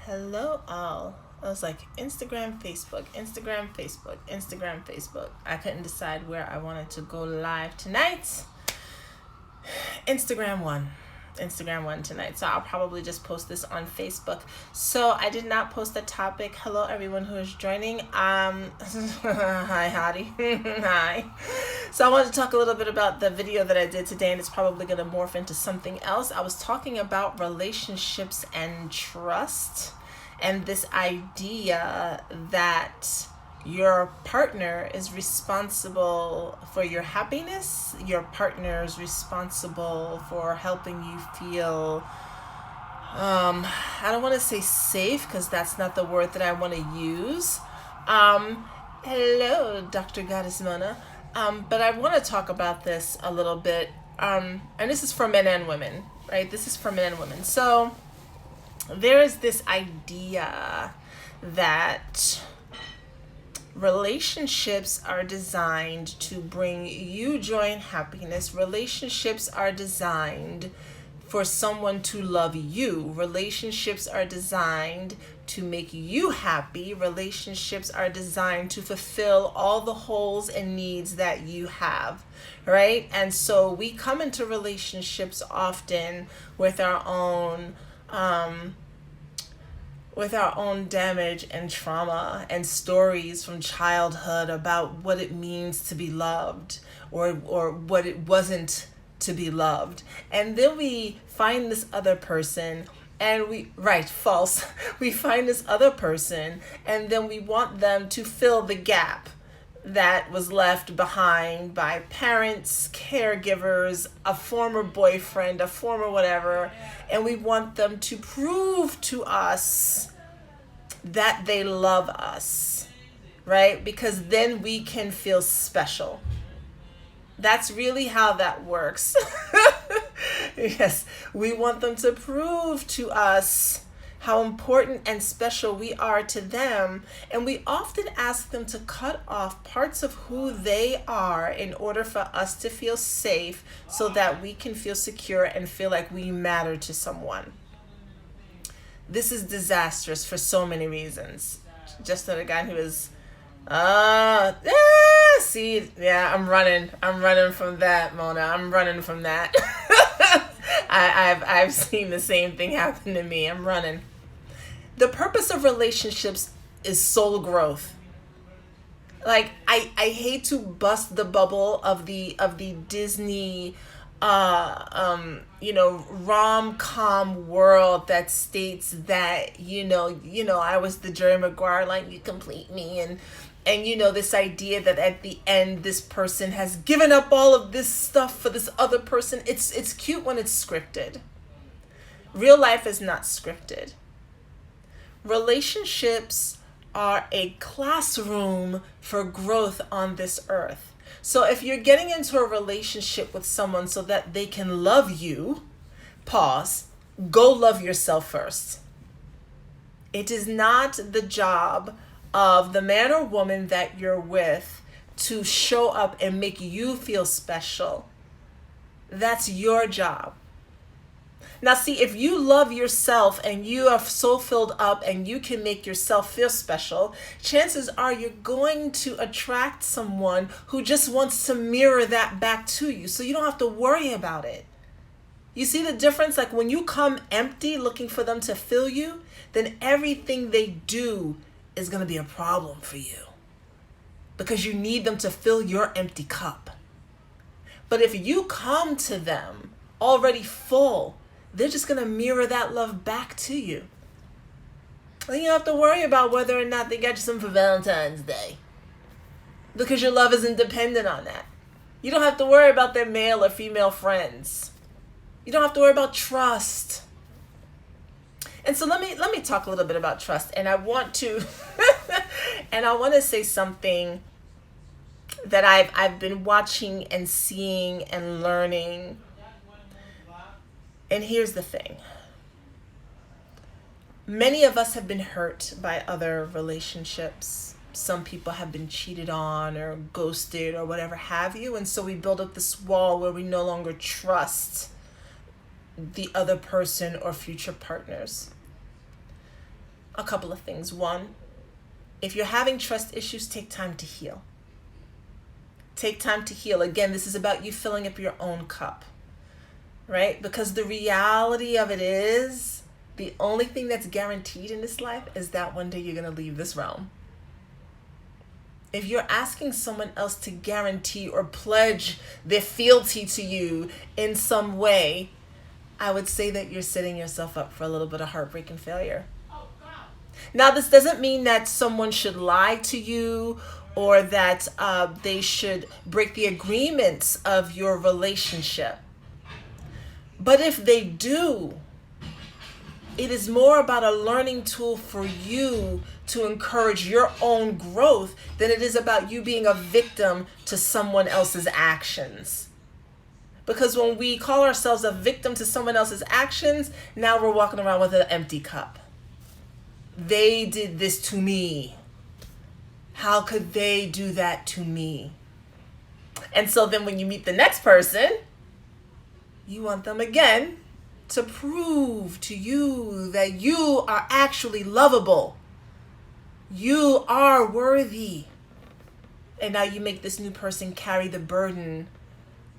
Hello, all. I was like, Instagram, Facebook, Instagram, Facebook, Instagram, Facebook. I couldn't decide where I wanted to go live tonight. Instagram one. Instagram one tonight. So I'll probably just post this on Facebook. So I did not post a topic. Hello, everyone who is joining. Hi, Hottie. Hi. So I wanted to talk a little bit about the video that I did today, and it's probably going to morph into something else. I was talking about relationships and trust, and this idea that your partner is responsible for your happiness. Your partner is responsible for helping you feel, I don't want to say safe because that's not the word that I want to use. Hello, Dr. Goddess Mona. But I want to talk about this a little bit. And this is for men and women, right? This is for men and women. So there is this idea that relationships are designed to bring you joy and happiness. Relationships are designed for someone to love you. Relationships are designed to make you happy. Relationships are designed to fulfill all the holes and needs that you have, right? And so we come into relationships often with our own damage and trauma and stories from childhood about what it means to be loved or what it wasn't to be loved. And then we find this other person and false. We find this other person and then we want them to fill the gap that was left behind by parents, caregivers, a former boyfriend, a former whatever, and we want them to prove to us that they love us, right? Because then we can feel special. That's really how that works. Yes, we want them to prove to us how important and special we are to them, and we often ask them to cut off parts of who they are in order for us to feel safe so that we can feel secure and feel like we matter to someone. This is disastrous for so many reasons. Just that a guy who is I'm running from that, Mona. I'm running from that. I've seen the same thing happen to me. I'm running. The purpose of relationships is soul growth. Like I hate to bust the bubble of the Disney rom-com world that states that I was the Jerry Maguire, like you complete me, and this idea that at the end this person has given up all of this stuff for this other person. It's cute when it's scripted. Real life is not scripted. Relationships are a classroom for growth on this earth. So if you're getting into a relationship with someone so that they can love you, pause, go love yourself first. It is not the job of the man or woman that you're with to show up and make you feel special. That's your job. Now, see, if you love yourself and you are so filled up and you can make yourself feel special, chances are you're going to attract someone who just wants to mirror that back to you. So you don't have to worry about it. You see the difference? Like when you come empty looking for them to fill you, then everything they do is going to be a problem for you because you need them to fill your empty cup. But if you come to them already full, they're just going to mirror that love back to you. And you don't have to worry about whether or not they got you something for Valentine's Day because your love isn't dependent on that. You don't have to worry about their male or female friends. You don't have to worry about trust. And so let me talk a little bit about trust, and I want to say something that I've been watching and seeing and learning. And here's the thing. Many of us have been hurt by other relationships. Some people have been cheated on or ghosted or whatever have you, and so we build up this wall where we no longer trust the other person or future partners. a couple of things. One, if you're having trust issues, take time to heal. Take time to heal. Again, this is about you filling up your own cup, right? Because the reality of it is, the only thing that's guaranteed in this life is that one day you're going to leave this realm. If you're asking someone else to guarantee or pledge their fealty to you in some way, I would say that you're setting yourself up for a little bit of heartbreak and failure. Now, this doesn't mean that someone should lie to you or that they should break the agreements of your relationship. But if they do, it is more about a learning tool for you to encourage your own growth than it is about you being a victim to someone else's actions. Because when we call ourselves a victim to someone else's actions, now we're walking around with an empty cup. They did this to me. How could they do that to me? And so then when you meet the next person, you want them again to prove to you that you are actually lovable. You are worthy. And now you make this new person carry the burden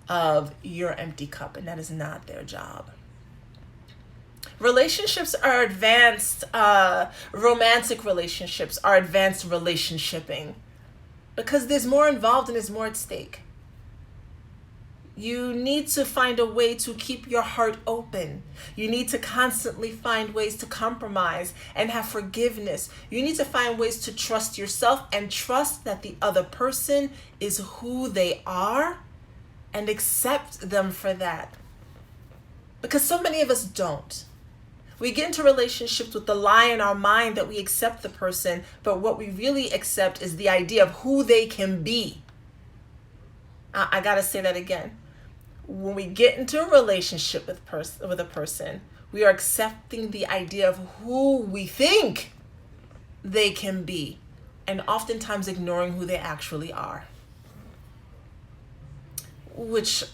of your empty cup, and that is not their job. Relationships are advanced, romantic relationships are advanced relationshiping because there's more involved and there's more at stake. You need to find a way to keep your heart open. You need to constantly find ways to compromise and have forgiveness. You need to find ways to trust yourself and trust that the other person is who they are and accept them for that. Because so many of us don't. We get into relationships with the lie in our mind that we accept the person, but what we really accept is the idea of who they can be. I gotta say that again. When we get into a relationship with a person, we are accepting the idea of who we think they can be, and oftentimes ignoring who they actually are, which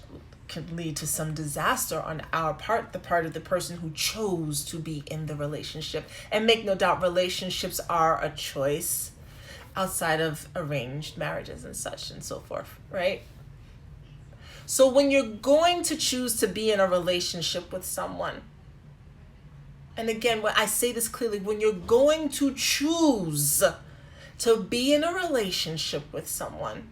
can lead to some disaster on our part, the part of the person who chose to be in the relationship. And make no doubt, relationships are a choice outside of arranged marriages and such and so forth, right? So when you're going to choose to be in a relationship with someone, and again, when I say this clearly, when you're going to choose to be in a relationship with someone,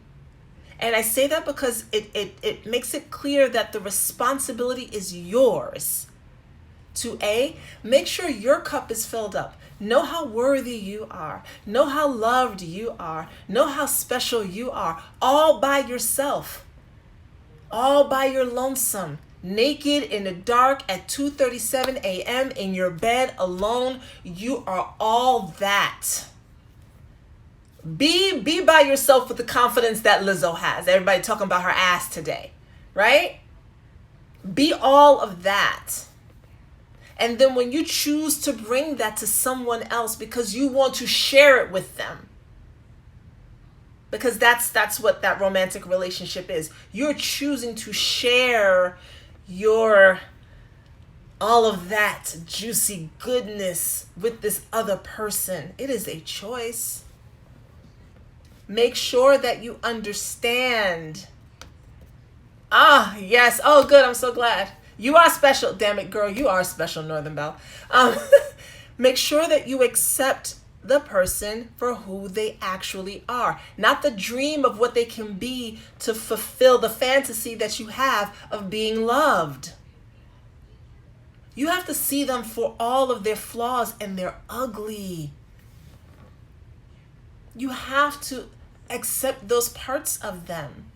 and I say that because it makes it clear that the responsibility is yours to make sure your cup is filled up. Know how worthy you are. Know how loved you are. Know how special you are, all by yourself. All by your lonesome, naked in the dark at 2:37 a.m. in your bed alone. You are all that. Be by yourself with the confidence that Lizzo has. Everybody talking about her ass today, right? Be all of that. And then when you choose to bring that to someone else because you want to share it with them, because that's what that romantic relationship is. You're choosing to share your all of that juicy goodness with this other person. It is a choice. Make sure that you understand. Ah, yes. Oh, good. I'm so glad. You are special. Damn it, girl. You are special, Northern Belle. Make sure that you accept the person for who they actually are, not the dream of what they can be to fulfill the fantasy that you have of being loved. You have to see them for all of their flaws, and they're ugly. You have to accept those parts of them.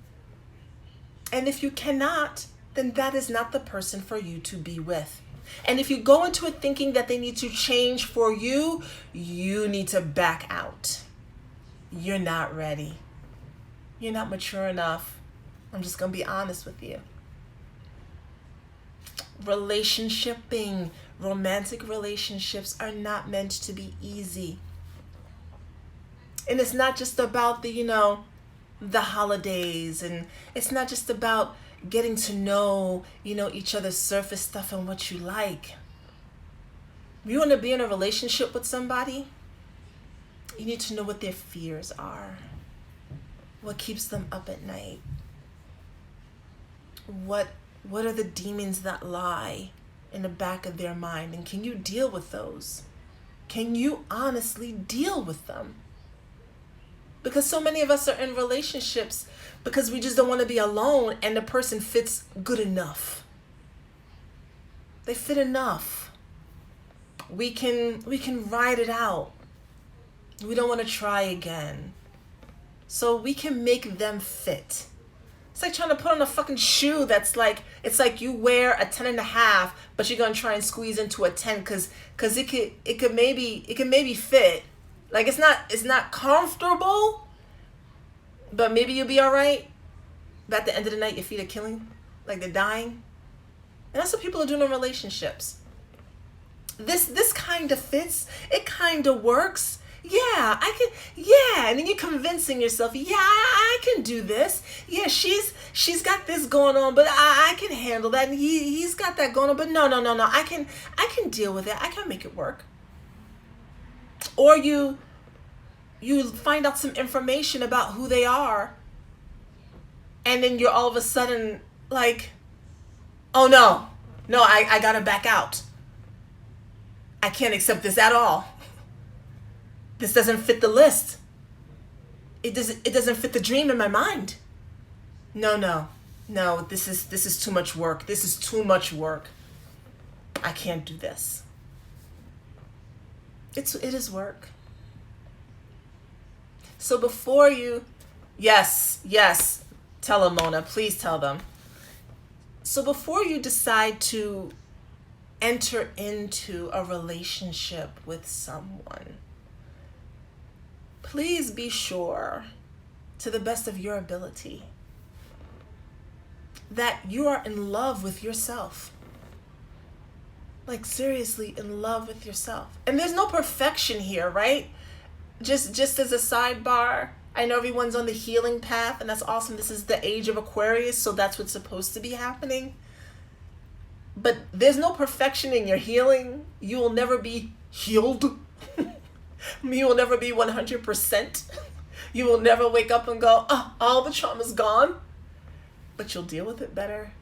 And if you cannot, then that is not the person for you to be with. And if you go into it thinking that they need to change for you, you need to back out. You're not ready. You're not mature enough. I'm just going to be honest with you. Relationshiping, romantic relationships are not meant to be easy. And it's not just about the holidays, and it's not just about getting to know, each other's surface stuff and what you like. You want to be in a relationship with somebody, you need to know what their fears are. What keeps them up at night? What are the demons that lie in the back of their mind? And can you deal with those? Can you honestly deal with them? Because so many of us are in relationships because we just don't want to be alone, and the person fits good enough. They fit enough. We can ride it out. We don't want to try again. So we can make them fit. It's like trying to put on a fucking shoe that's like, it's like you wear a 10.5, but you're gonna try and squeeze into a 10 because it could maybe fit. Like it's not comfortable, but maybe you'll be all right. But at the end of the night, your feet are killing, like they're dying. And that's what people are doing in relationships. This kind of fits. It kind of works. Yeah, and then you're convincing yourself, yeah, I can do this. Yeah, she's got this going on, but I can handle that. And he's got that going on, but no, I can deal with it. I can make it work. Or you find out some information about who they are, and then you're all of a sudden like, oh no, I gotta back out. I can't accept this at all. This doesn't fit the list. It doesn't fit the dream in my mind. No, this is too much work. This is too much work. I can't do this. It is work. So before you, yes, tell them, Mona, please tell them. So before you decide to enter into a relationship with someone, please be sure, to the best of your ability, that you are in love with yourself. Like seriously in love with yourself. And there's no perfection here, right? Just as a sidebar, I know everyone's on the healing path, and that's awesome. This is the age of Aquarius, so that's what's supposed to be happening. But there's no perfection in your healing. You will never be healed. You will never be 100%. You will never wake up and go, oh, all the trauma's gone. But you'll deal with it better.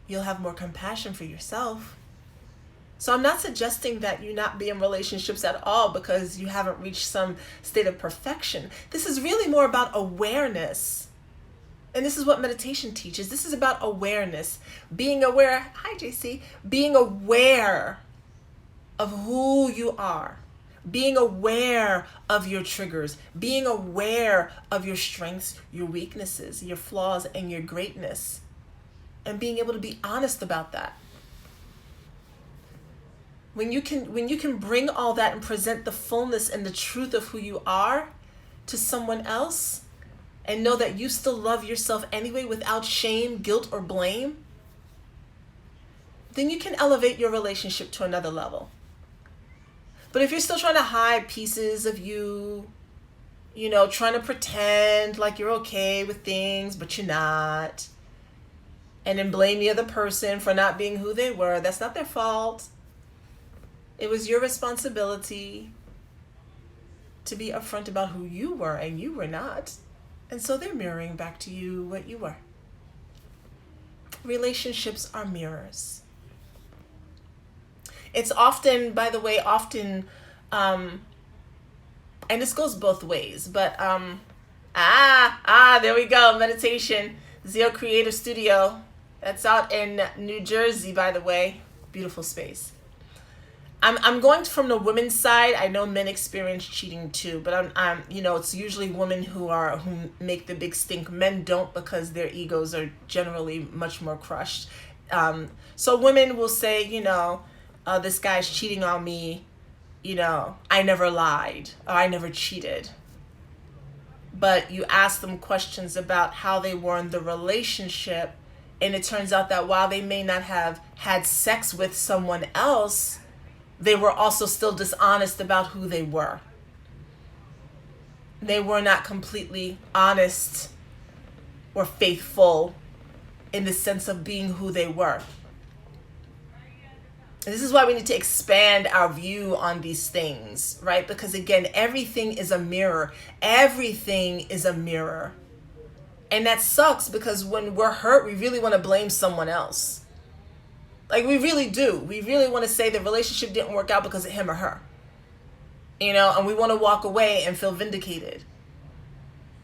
You'll have more compassion for yourself. So I'm not suggesting that you not be in relationships at all because you haven't reached some state of perfection. This is really more about awareness. And this is what meditation teaches. This is about awareness. Being aware, hi JC, being aware of who you are. Being aware of your triggers, being aware of your strengths, your weaknesses, your flaws, and your greatness, and being able to be honest about that. When you can bring all that and present the fullness and the truth of who you are to someone else, and know that you still love yourself anyway without shame, guilt, or blame, then you can elevate your relationship to another level. But if you're still trying to hide pieces of you, trying to pretend like you're okay with things, but you're not, and then blame the other person for not being who they were, that's not their fault. It was your responsibility to be upfront about who you were, and you were not. And so they're mirroring back to you what you were. Relationships are mirrors. It's often, by the way, and this goes both ways, but, there we go, meditation, Zio Creative Studio. That's out in New Jersey, by the way. Beautiful space. I'm going from the women's side. I know men experience cheating too, but it's usually women who make the big stink. Men don't, because their egos are generally much more crushed. So women will say, this guy's cheating on me, I never lied, or I never cheated. But you ask them questions about how they were in the relationship, and it turns out that while they may not have had sex with someone else, they were also still dishonest about who they were. They were not completely honest or faithful in the sense of being who they were. And this is why we need to expand our view on these things, right? Because again, everything is a mirror. Everything is a mirror. And that sucks because when we're hurt, we really want to blame someone else. Like we really do. We really want to say the relationship didn't work out because of him or her. And we want to walk away and feel vindicated.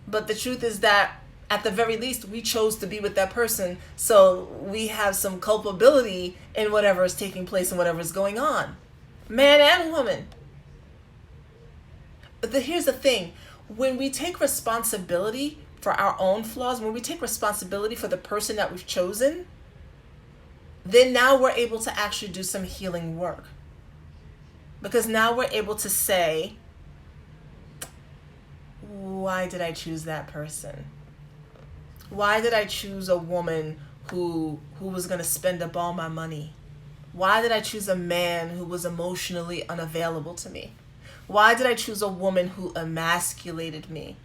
But the truth is that at the very least, we chose to be with that person. So we have some culpability in whatever is taking place and whatever is going on. Man and woman. But here's the thing. When we take responsibility for our own flaws, when we take responsibility for the person that we've chosen, then now we're able to actually do some healing work. Because now we're able to say, why did I choose that person? Why did I choose a woman who was going to spend up all my money? Why did I choose a man who was emotionally unavailable to me? Why did I choose a woman who emasculated me?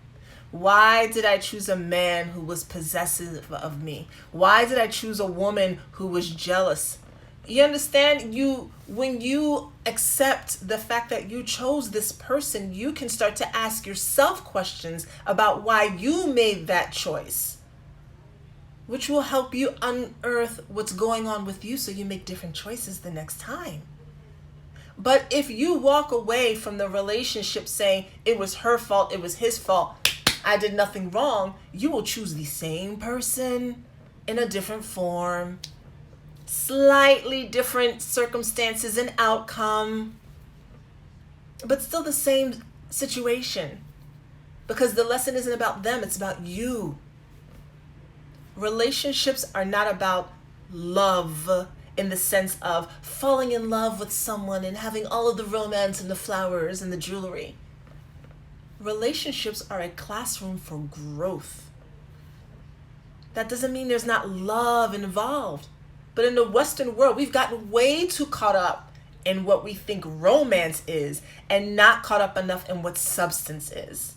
Why did I choose a man who was possessive of me? Why did I choose a woman who was jealous? You understand? When you accept the fact that you chose this person, you can start to ask yourself questions about why you made that choice, which will help you unearth what's going on with you so you make different choices the next time. But if you walk away from the relationship saying it was her fault, it was his fault, I did nothing wrong, you will choose the same person in a different form, slightly different circumstances and outcome, but still the same situation. Because the lesson isn't about them, it's about you. Relationships are not about love in the sense of falling in love with someone and having all of the romance and the flowers and the jewelry. Relationships are a classroom for growth. That doesn't mean there's not love involved. But in the Western world, we've gotten way too caught up in what we think romance is and not caught up enough in what substance is.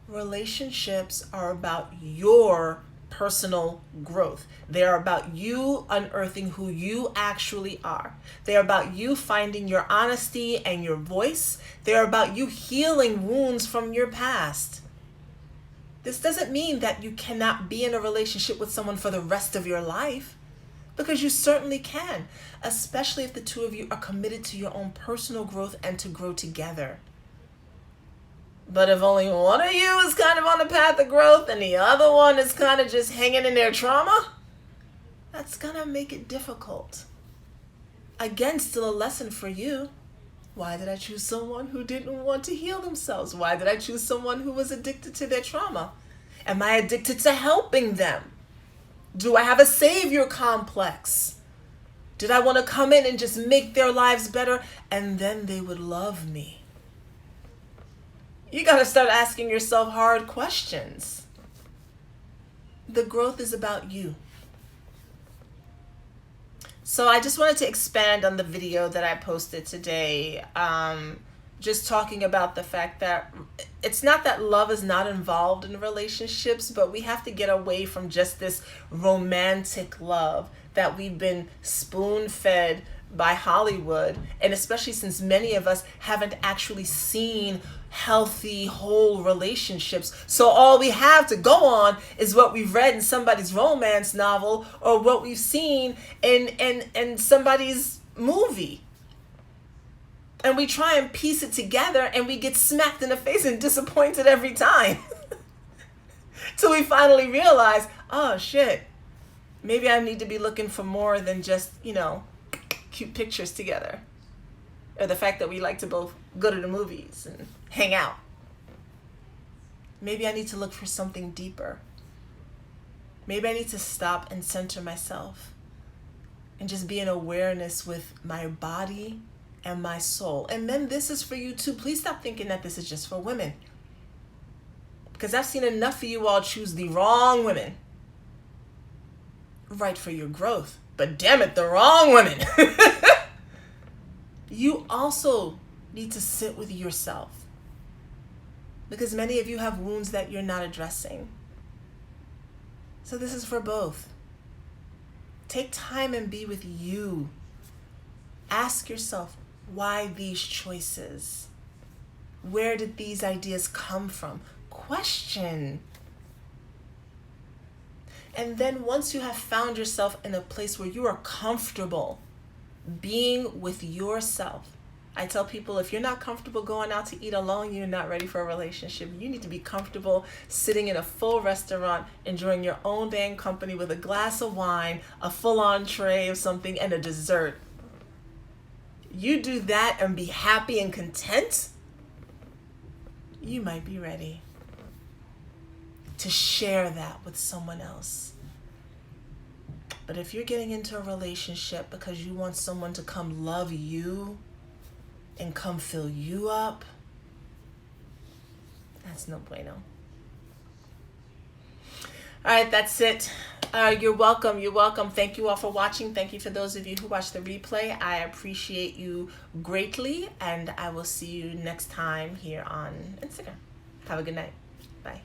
Relationships are about your personal growth. They are about you unearthing who you actually are. They are about you finding your honesty and your voice. They are about you healing wounds from your past. This doesn't mean that you cannot be in a relationship with someone for the rest of your life, because you certainly can, especially if the two of you are committed to your own personal growth and to grow together. But if only one of you is kind of on the path of growth and the other one is kind of just hanging in their trauma, that's going to make it difficult. Again, still a lesson for you. Why did I choose someone who didn't want to heal themselves? Why did I choose someone who was addicted to their trauma? Am I addicted to helping them? Do I have a savior complex? Did I want to come in and just make their lives better and then they would love me? You got to start asking yourself hard questions. The growth is about you. So I just wanted to expand on the video that I posted today, just talking about the fact that it's not that love is not involved in relationships, but we have to get away from just this romantic love that we've been spoon-fed by Hollywood, and especially since many of us haven't actually seen healthy, whole relationships. So all we have to go on is what we've read in somebody's romance novel or what we've seen in somebody's movie. And we try and piece it together and we get smacked in the face and disappointed every time. Till we finally realize, oh shit, maybe I need to be looking for more than just, cute pictures together. Or the fact that we like to both go to the movies and hang out. Maybe I need to look for something deeper. Maybe I need to stop and center myself and just be in awareness with my body and my soul. And then this is for you too. Please stop thinking that this is just for women, because I've seen enough of you all choose the wrong women. Right for your growth, but damn it, the wrong women. You also need to sit with yourself, because many of you have wounds that you're not addressing. So this is for both. Take time and be with you. Ask yourself, why these choices? Where did these ideas come from? Question. And then once you have found yourself in a place where you are comfortable being with yourself, I tell people, if you're not comfortable going out to eat alone, you're not ready for a relationship. You need to be comfortable sitting in a full restaurant, enjoying your own dang company with a glass of wine, a full entree of something, and a dessert. You do that and be happy and content, you might be ready to share that with someone else. But if you're getting into a relationship because you want someone to come love you and come fill you up, that's no bueno. All right, that's it. You're welcome. You're welcome. Thank you all for watching. Thank you for those of you who watch the replay. I appreciate you greatly, and I will see you next time here on Instagram. Have a good night. Bye.